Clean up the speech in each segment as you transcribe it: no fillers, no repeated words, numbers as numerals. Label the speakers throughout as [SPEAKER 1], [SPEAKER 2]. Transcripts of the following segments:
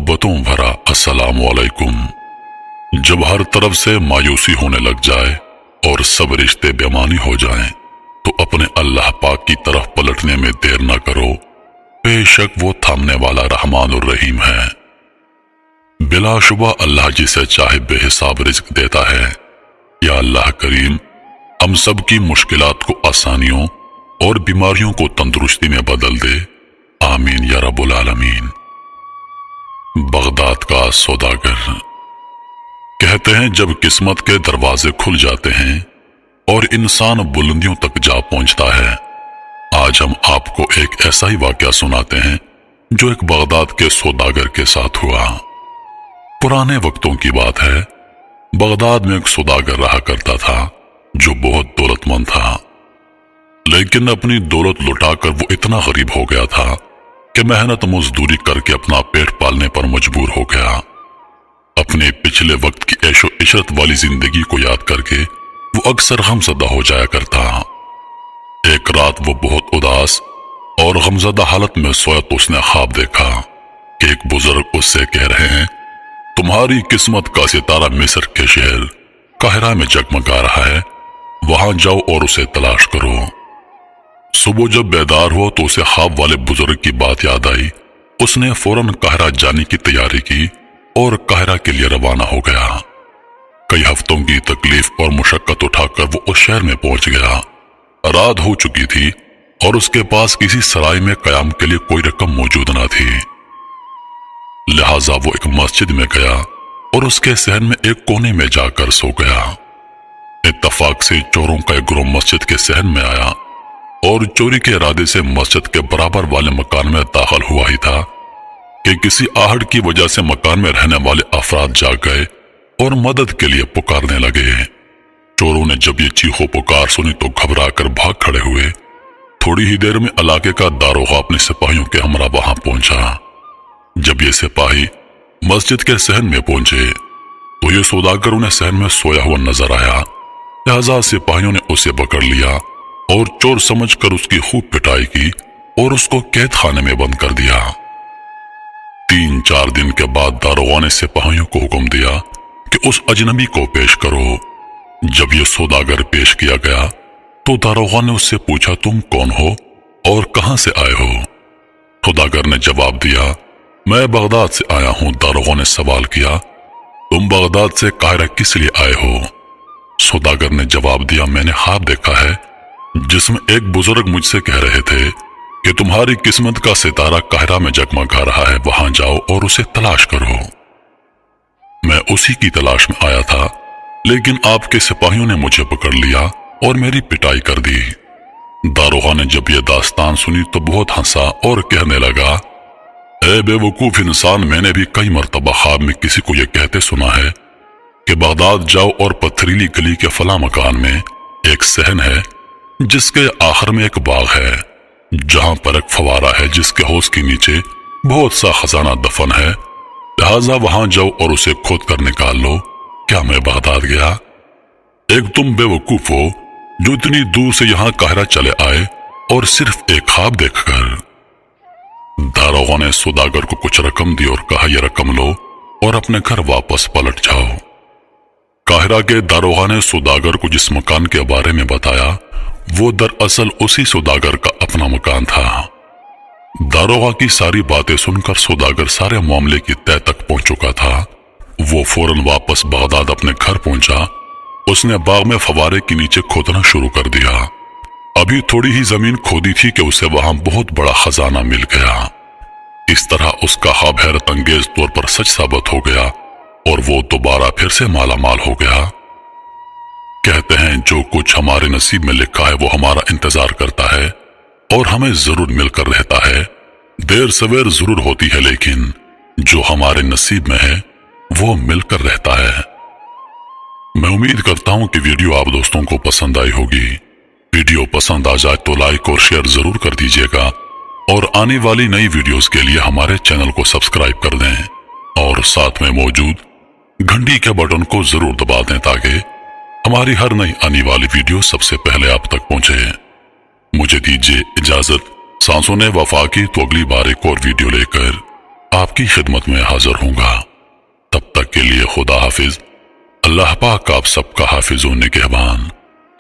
[SPEAKER 1] मोहब्बतों भरा अस्सलाम वालेकुम। जब हर तरफ से मायूसी होने लग जाए और सब रिश्ते बेमानी हो जाएं, तो अपने अल्लाह पाक की तरफ पलटने में देर न करो। बेशक वो थामने वाला रहमान और रहीम है। बिलाशुबा अल्लाह जिसे चाहे बेहिसाब रिज़्क देता है। या अल्लाह करीम हम सब की मुश्किलात को आसानियों और बीमारियों को तंदुरुस्ती में बदल दे। आमीन या रब्बुल आलमीन। बगदाद का सौदागर। कहते हैं जब किस्मत के दरवाजे खुल जाते हैं और इंसान बुलंदियों तक जा पहुंचता है। आज हम आपको एक ऐसा ही वाकया सुनाते हैं जो एक बगदाद के सौदागर के साथ हुआ। पुराने वक्तों की बात है। बगदाद में एक सौदागर रहा करता था जो बहुत दौलतमंद था, लेकिन अपनी दौलत लुटाकर वो इतना गरीब हो गया था कि मेहनत मजदूरी करके अपना पेट पालने पर मजबूर हो गया। अपने पिछले वक्त की ऐशो इशरत वाली जिंदगी को याद करके वो अक्सर गमज़दा हो जाया करता। एक रात वो बहुत उदास और गमज़दा हालत में सोया तो उसने ख्वाब देखा कि एक बुजुर्ग उससे कह रहे हैं, तुम्हारी किस्मत का सितारा मिस्र के शहर काहिरा में जगमगा रहा है, वहां जाओ और उसे तलाश करो। सुबह जब बेदार हुआ तो उसे ख्वाब वाले बुजुर्ग की बात याद आई। उसने फौरन काहिरा जाने की तैयारी की और काहिरा के लिए रवाना हो गया। कई हफ्तों की तकलीफ और मुशक्कत उठाकर वो उस शहर में पहुंच गया। रात हो चुकी थी और उसके पास किसी सराय में कयाम के लिए कोई रकम मौजूद न थी। लिहाजा वो एक मस्जिद में गया और उसके सहन में एक कोने में जाकर सो गया। इत्तफाक से चोरों का एक गिरोह मस्जिद के सहन में आया और चोरी के इरादे से मस्जिद के बराबर वाले मकान में दाखिल हुआ ही था कि किसी आहट की वजह से मकान में रहने वाले अफराद जाग गए और मदद के लिए पुकारने लगे। चोरों ने जब ये चीखो पुकार सुनी तो घबरा कर भाग खड़े हुए। थोड़ी ही देर में इलाके का दारोगा अपने सिपाहियों के हमरा वहां पहुंचा। जब ये सिपाही मस्जिद के सहन में पहुंचे तो ये सौदागर उन्हें सहन में सोया हुआ नजर आया। लिहाजा सिपाहियों ने उसे पकड़ लिया और चोर समझकर उसकी खूब पिटाई की और उसको कैद खाने में बंद कर दिया। 3-4 दिन के बाद दारोगा ने सिपाहियों को हुक्म दिया कि उस अजनबी को पेश करो। जब ये सौदागर पेश किया गया तो दारोगा ने उससे पूछा, तुम कौन हो और कहां से आए हो? सौदागर ने जवाब दिया, मैं बगदाद से आया हूं। दारोगा ने सवाल किया, तुम बगदाद से काहिरा किस लिए आए हो? सौदागर ने जवाब दिया, मैंने ख्वाब देखा है जिसमें एक बुजुर्ग मुझसे कह रहे थे कि तुम्हारी किस्मत का सितारा काहिरा में जगमगा रहा है, वहां जाओ और उसे तलाश करो। मैं उसी की तलाश में आया था, लेकिन आपके सिपाहियों ने मुझे पकड़ लिया और मेरी पिटाई कर दी। दारोगा ने जब यह दास्तान सुनी तो बहुत हंसा और कहने लगा, ए बेवकूफ इंसान, मैंने भी कई मर्तबा ख्वाब में किसी को यह कहते सुना है कि बगदाद जाओ और पथरीली गली के फला मकान में एक सहन है जिसके आखिर में एक बाग है, जहां पर एक फवारा है जिसके हौज के नीचे बहुत सा खजाना दफन है, लिहाजा वहां जाओ और उसे खोद कर निकाल लो। क्या मैं बगदाद गया? एक तुम बेवकूफ हो जो इतनी दूर से यहां काहिरा चले आए और सिर्फ एक ख्वाब देखकर। दारोगा ने सौदागर को कुछ रकम दी और कहा, यह रकम लो और अपने घर वापस पलट जाओ। काहिरा के दारोगा ने सौदागर को जिस मकान के बारे में बताया वो दरअसल उसी सौदागर का अपना मकान था। दारोगा की सारी बातें सुनकर सौदागर सारे मामले की तह तक पहुंच चुका था। वो फौरन वापस बगदाद अपने घर पहुंचा। उसने बाग में फवारे के नीचे खोदना शुरू कर दिया। अभी थोड़ी ही जमीन खोदी थी कि उसे वहां बहुत बड़ा खजाना मिल गया। इस तरह उसका ख्वाब हैरत अंगेज तौर पर सच साबित हो गया और वो दोबारा फिर से माला माल हो गया। कहते हैं जो कुछ हमारे नसीब में लिखा है वो हमारा इंतजार करता है और हमें जरूर मिलकर रहता है। देर सवेर जरूर होती है, लेकिन जो हमारे नसीब में है वो मिलकर रहता है। मैं उम्मीद करता हूं कि वीडियो आप दोस्तों को पसंद आई होगी। वीडियो पसंद आ जाए तो लाइक और शेयर जरूर कर दीजिएगा और आने वाली नई वीडियोस के लिए हमारे चैनल को सब्सक्राइब कर दें और साथ में मौजूद घंटी के बटन को जरूर दबा दें ताकि हमारी हर नई आने वाली वीडियो सबसे पहले आप तक पहुंचे। मुझे दीजिए इजाजत। सांसों ने वफा की तो अगली बार एक और वीडियो लेकर آپ کی خدمت میں حاضر ہوں گا۔ تب تک کے لیے خدا حافظ۔ اللہ پاک آپ سب کا حافظ و نگہبان۔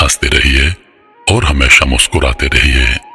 [SPEAKER 1] ہنستے رہیے اور ہمیشہ مسکراتے رہیے۔